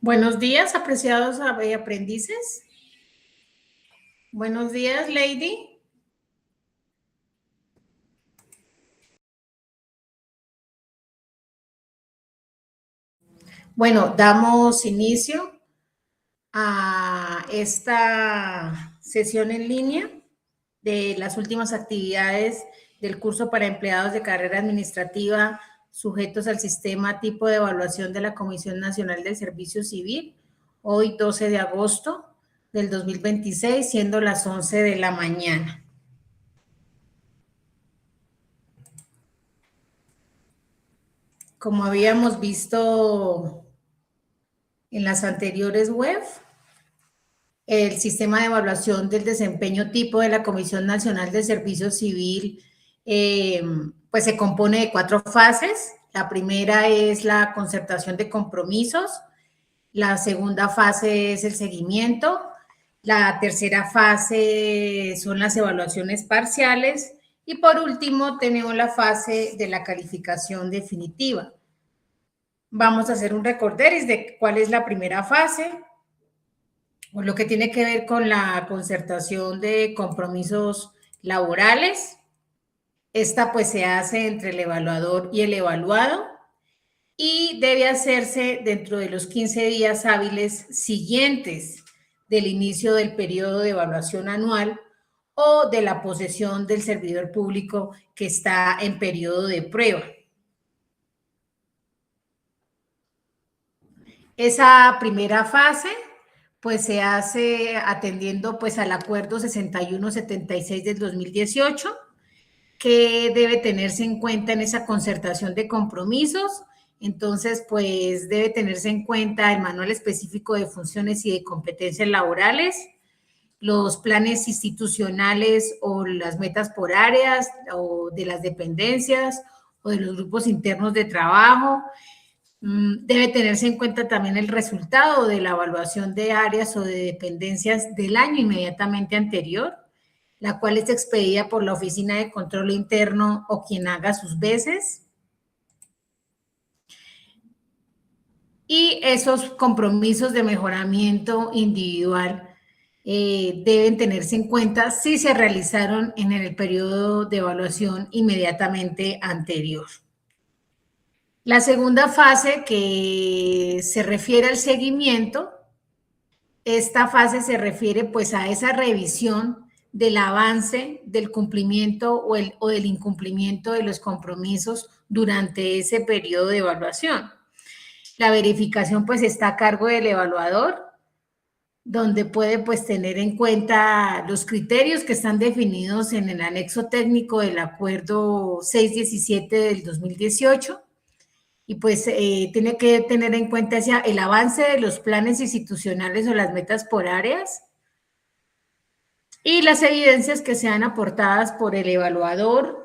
Buenos días, apreciados aprendices. Buenos días, Lady. Bueno, damos inicio a esta sesión en línea de las últimas actividades del curso para empleados de carrera administrativa sujetos al sistema tipo de evaluación de la Comisión Nacional del Servicio Civil, hoy 12 de agosto del 2026, siendo las 11 de la mañana. Como habíamos visto en las anteriores web, el sistema de evaluación del desempeño tipo de la Comisión Nacional de Servicio Civil pues se compone de 4 fases. La primera es la concertación de compromisos, la segunda fase es el seguimiento, la tercera fase son las evaluaciones parciales y por último tenemos la fase de la calificación definitiva. Vamos a hacer un recorderis de cuál es la primera fase, o lo que tiene que ver con la concertación de compromisos laborales. Esta pues se hace entre el evaluador y el evaluado y debe hacerse dentro de los 15 días hábiles siguientes del inicio del periodo de evaluación anual o de la posesión del servidor público que está en periodo de prueba. Esa primera fase pues se hace atendiendo pues al acuerdo 6176 del 2018, que debe tenerse en cuenta en esa concertación de compromisos. Entonces, pues debe tenerse en cuenta el manual específico de funciones y de competencias laborales, los planes institucionales o las metas por áreas o de las dependencias o de los grupos internos de trabajo. Debe tenerse en cuenta también el resultado de la evaluación de áreas o de dependencias del año inmediatamente anterior, la cual es expedida por la Oficina de Control Interno o quien haga sus veces. Y esos compromisos de mejoramiento individual deben tenerse en cuenta si se realizaron en el periodo de evaluación inmediatamente anterior. La segunda fase, que se refiere al seguimiento, esta fase se refiere pues a esa revisión del avance del cumplimiento o del incumplimiento de los compromisos durante ese periodo de evaluación. La verificación pues está a cargo del evaluador, donde puede pues tener en cuenta los criterios que están definidos en el anexo técnico del acuerdo 617 del 2018, y pues tiene que tener en cuenta el avance de los planes institucionales o las metas por áreas y las evidencias que sean aportadas por el evaluador,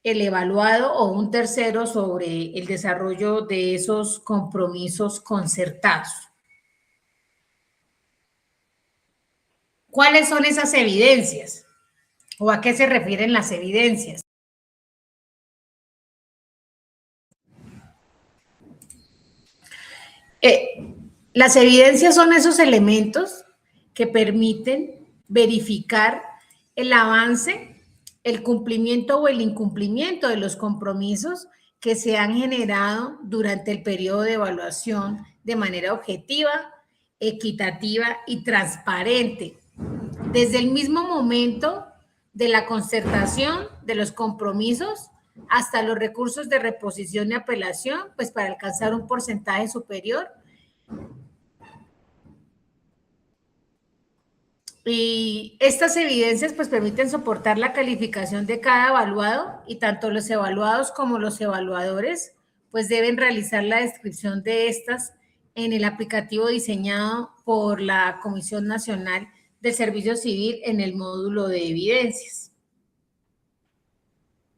el evaluado o un tercero sobre el desarrollo de esos compromisos concertados. ¿Cuáles son esas evidencias? ¿O a qué se refieren las evidencias? Las evidencias son esos elementos que permiten verificar el avance, el cumplimiento o el incumplimiento de los compromisos que se han generado durante el periodo de evaluación de manera objetiva, equitativa y transparente. Desde el mismo momento de la concertación de los compromisos hasta los recursos de reposición y apelación, pues para alcanzar un porcentaje superior. Y estas evidencias pues permiten soportar la calificación de cada evaluado, y tanto los evaluados como los evaluadores pues deben realizar la descripción de estas en el aplicativo diseñado por la Comisión Nacional del Servicio Civil en el módulo de evidencias.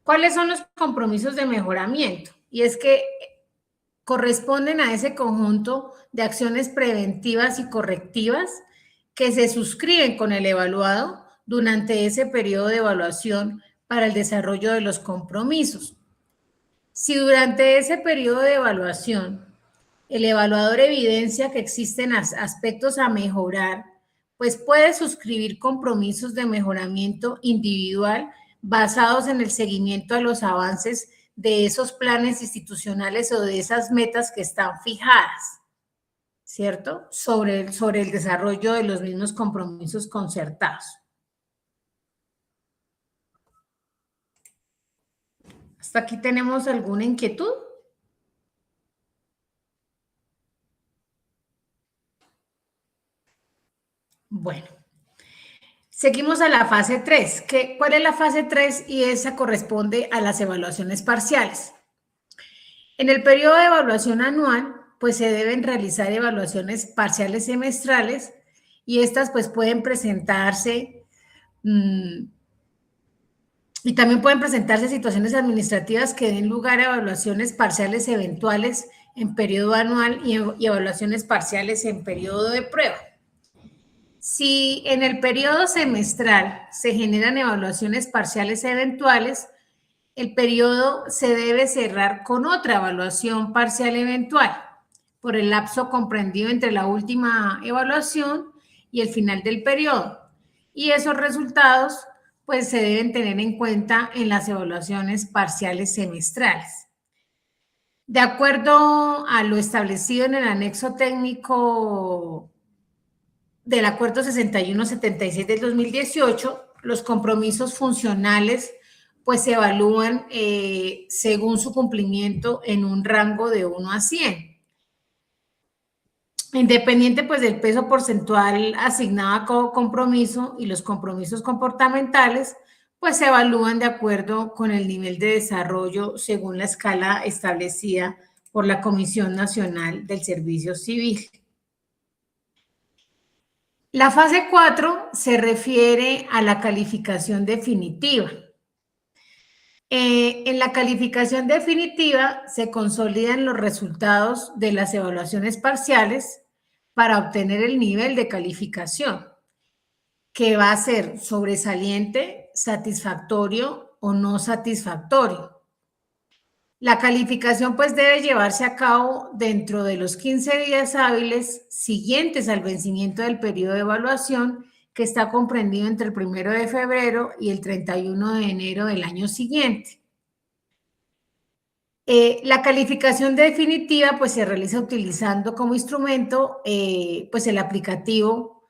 ¿Cuáles son los compromisos de mejoramiento? Y es que corresponden a ese conjunto de acciones preventivas y correctivas que se suscriben con el evaluado durante ese periodo de evaluación para el desarrollo de los compromisos. Si durante ese periodo de evaluación el evaluador evidencia que existen aspectos a mejorar, pues puede suscribir compromisos de mejoramiento individual basados en el seguimiento a los avances de esos planes institucionales o de esas metas que están fijadas, ¿cierto? Sobre el desarrollo de los mismos compromisos concertados. ¿Hasta aquí tenemos alguna inquietud? Bueno, seguimos a la fase 3. ¿Cuál es la fase 3? Y esa corresponde a las evaluaciones parciales. En el periodo de evaluación anual, pues se deben realizar evaluaciones parciales semestrales y estas pues pueden presentarse y también pueden presentarse situaciones administrativas que den lugar a evaluaciones parciales eventuales en periodo anual y evaluaciones parciales en periodo de prueba. Si en el periodo semestral se generan evaluaciones parciales eventuales, el periodo se debe cerrar con otra evaluación parcial eventual por el lapso comprendido entre la última evaluación y el final del periodo. Y esos resultados pues se deben tener en cuenta en las evaluaciones parciales semestrales. De acuerdo a lo establecido en el anexo técnico del Acuerdo 6176 del 2018, los compromisos funcionales pues se evalúan según su cumplimiento en un rango de 1 a 100. Independiente pues del peso porcentual asignado a cada compromiso y los compromisos comportamentales, pues se evalúan de acuerdo con el nivel de desarrollo según la escala establecida por la Comisión Nacional del Servicio Civil. La fase 4 se refiere a la calificación definitiva. En la calificación definitiva se consolidan los resultados de las evaluaciones parciales para obtener el nivel de calificación, que va a ser sobresaliente, satisfactorio o no satisfactorio. La calificación pues debe llevarse a cabo dentro de los 15 días hábiles siguientes al vencimiento del periodo de evaluación, que está comprendido entre el 1 de febrero y el 31 de enero del año siguiente. La calificación definitiva pues se realiza utilizando como instrumento pues el aplicativo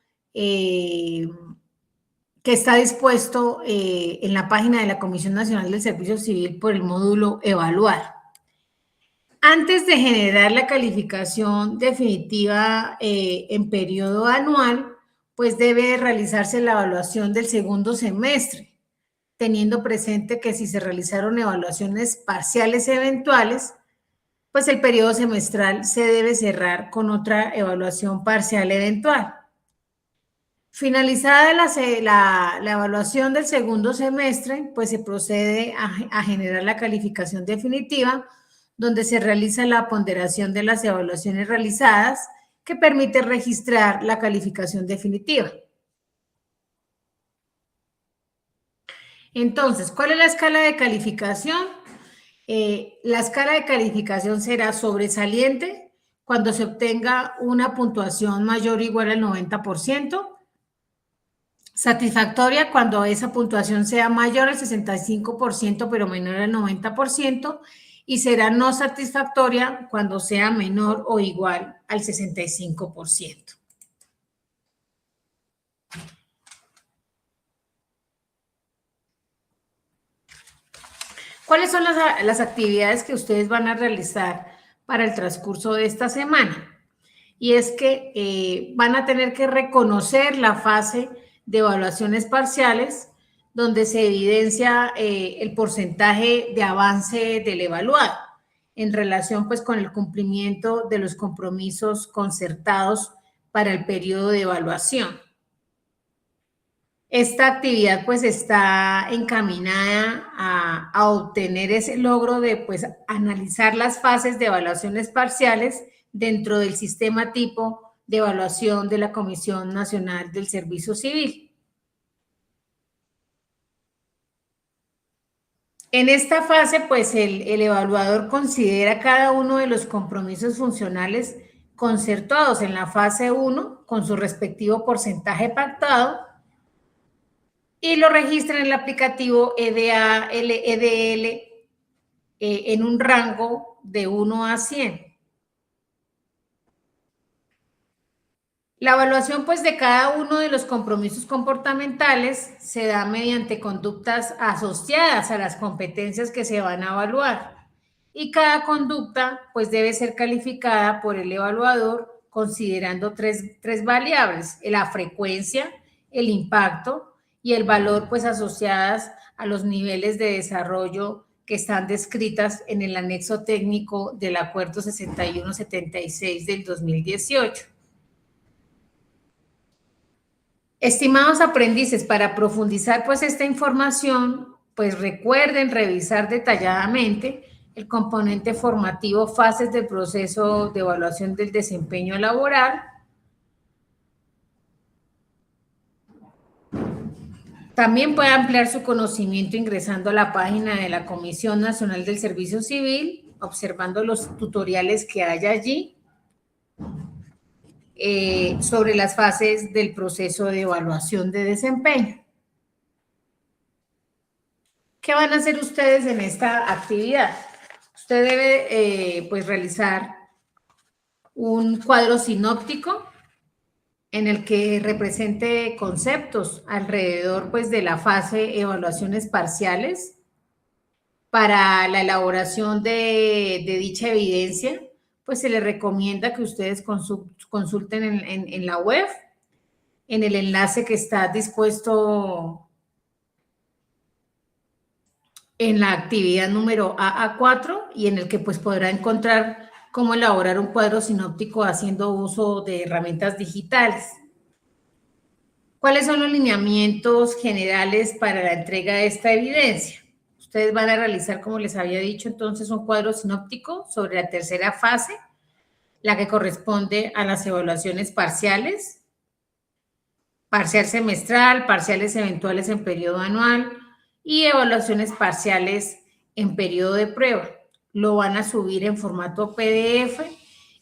que está dispuesto en la página de la Comisión Nacional del Servicio Civil por el módulo Evaluar. Antes de generar la calificación definitiva en periodo anual, pues debe realizarse la evaluación del segundo semestre, teniendo presente que si se realizaron evaluaciones parciales eventuales, pues el periodo semestral se debe cerrar con otra evaluación parcial eventual. Finalizada la evaluación del segundo semestre, pues se procede a generar la calificación definitiva, donde se realiza la ponderación de las evaluaciones realizadas, que permite registrar la calificación definitiva. Entonces, ¿cuál es la escala de calificación? La escala de calificación será sobresaliente cuando se obtenga una puntuación mayor o igual al 90%, satisfactoria cuando esa puntuación sea mayor al 65% pero menor al 90%, y será no satisfactoria cuando sea menor o igual al 65%. ¿Cuáles son las actividades que ustedes van a realizar para el transcurso de esta semana? Y es que van a tener que reconocer la fase de evaluaciones parciales, donde se evidencia el porcentaje de avance del evaluado en relación pues con el cumplimiento de los compromisos concertados para el periodo de evaluación. Esta actividad pues está encaminada a obtener ese logro de pues analizar las fases de evaluaciones parciales dentro del sistema tipo de evaluación de la Comisión Nacional del Servicio Civil. En esta fase, pues el evaluador considera cada uno de los compromisos funcionales concertados en la fase 1 con su respectivo porcentaje pactado y lo registra en el aplicativo EDA-EDL en un rango de 1 a 100. La evaluación pues de cada uno de los compromisos comportamentales se da mediante conductas asociadas a las competencias que se van a evaluar y cada conducta pues debe ser calificada por el evaluador considerando tres variables: la frecuencia, el impacto y el valor pues asociadas a los niveles de desarrollo que están descritas en el anexo técnico del Acuerdo 6176 del 2018. Estimados aprendices, para profundizar pues esta información, pues recuerden revisar detalladamente el componente formativo Fases del proceso de evaluación del desempeño laboral. También puede ampliar su conocimiento ingresando a la página de la Comisión Nacional del Servicio Civil, observando los tutoriales que hay allí sobre las fases del proceso de evaluación de desempeño. ¿Qué van a hacer ustedes en esta actividad? Usted debe pues realizar un cuadro sinóptico en el que represente conceptos alrededor pues de la fase evaluaciones parciales. Para la elaboración de dicha evidencia, pues se les recomienda que ustedes consulten en la web, en el enlace que está dispuesto en la actividad número AA4 y en el que pues podrá encontrar cómo elaborar un cuadro sinóptico haciendo uso de herramientas digitales. ¿Cuáles son los lineamientos generales para la entrega de esta evidencia? Ustedes van a realizar, como les había dicho, entonces un cuadro sinóptico sobre la tercera fase, la que corresponde a las evaluaciones parciales, parcial semestral, parciales eventuales en periodo anual y evaluaciones parciales en periodo de prueba. Lo van a subir en formato PDF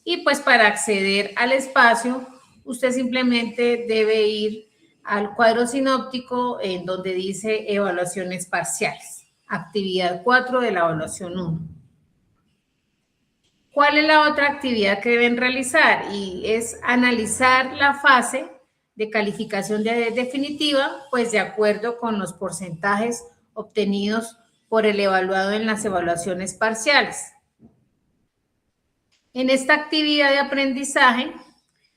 y pues para acceder al espacio, usted simplemente debe ir al cuadro sinóptico en donde dice evaluaciones parciales, actividad 4 de la evaluación 1. ¿Cuál es la otra actividad que deben realizar? Y es analizar la fase de calificación definitiva, pues de acuerdo con los porcentajes obtenidos por el evaluado en las evaluaciones parciales. En esta actividad de aprendizaje,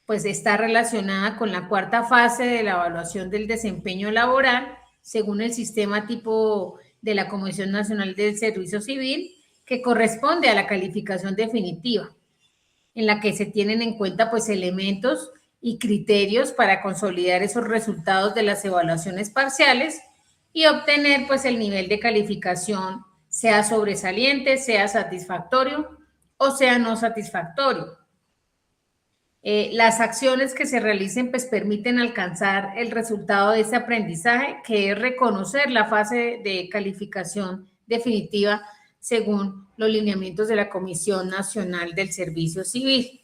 pues está relacionada con la cuarta fase de la evaluación del desempeño laboral, según el sistema tipo de la Comisión Nacional del Servicio Civil, que corresponde a la calificación definitiva, en la que se tienen en cuenta pues elementos y criterios para consolidar esos resultados de las evaluaciones parciales y obtener pues el nivel de calificación, sea sobresaliente, sea satisfactorio o sea no satisfactorio. Las acciones que se realicen pues permiten alcanzar el resultado de ese aprendizaje, que es reconocer la fase de calificación definitiva según los lineamientos de la Comisión Nacional del Servicio Civil.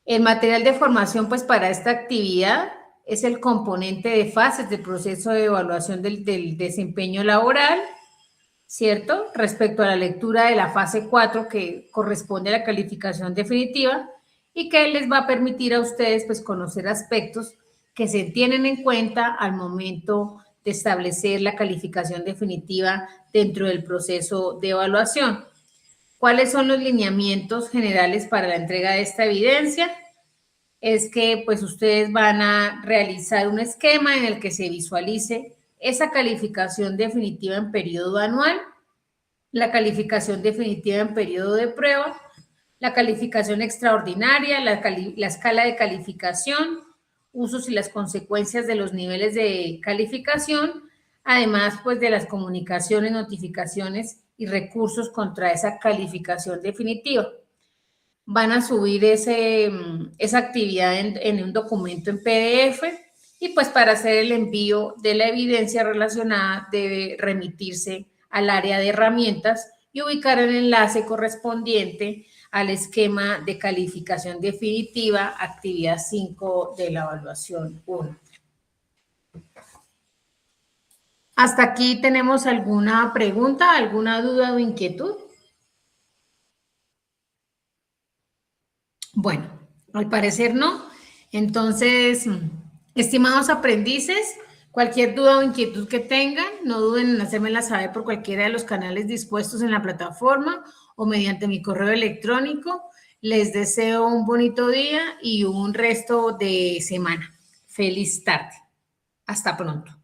El material de formación pues para esta actividad es el componente de fases del proceso de evaluación del desempeño laboral, ¿cierto? Respecto a la lectura de la fase 4 que corresponde a la calificación definitiva y que les va a permitir a ustedes pues conocer aspectos que se tienen en cuenta al momento de establecer la calificación definitiva dentro del proceso de evaluación. ¿Cuáles son los lineamientos generales para la entrega de esta evidencia? Es que pues ustedes van a realizar un esquema en el que se visualice esa calificación definitiva en periodo anual, la calificación definitiva en periodo de prueba, la calificación extraordinaria, la escala de calificación, usos y las consecuencias de los niveles de calificación, además pues de las comunicaciones, notificaciones y recursos contra esa calificación definitiva. Van a subir esa actividad en un documento en PDF Y pues para hacer el envío de la evidencia relacionada debe remitirse al área de herramientas y ubicar el enlace correspondiente al esquema de calificación definitiva, actividad 5 de la evaluación 1. ¿Hasta aquí tenemos alguna pregunta, alguna duda o inquietud? Bueno, al parecer no. Entonces, estimados aprendices, cualquier duda o inquietud que tengan, no duden en hacérmela saber por cualquiera de los canales dispuestos en la plataforma o mediante mi correo electrónico. Les deseo un bonito día y un resto de semana. Feliz tarde. Hasta pronto.